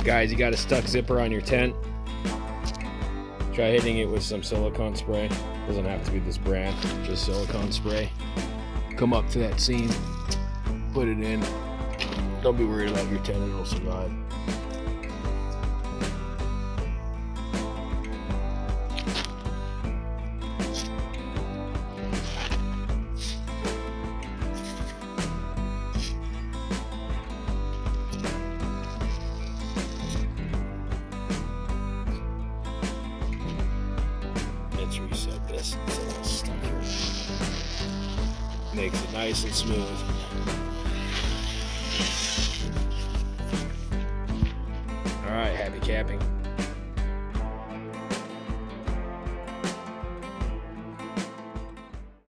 Guys, you got a stuck zipper on your tent. Try hitting it with some silicone spray. Doesn't have to be this brand, just silicone spray. Come up to that seam, put it in. Don't be worried about your tent, it'll survive. Let's reset this. It's a little stuck here. Makes it nice and smooth. All right, happy camping.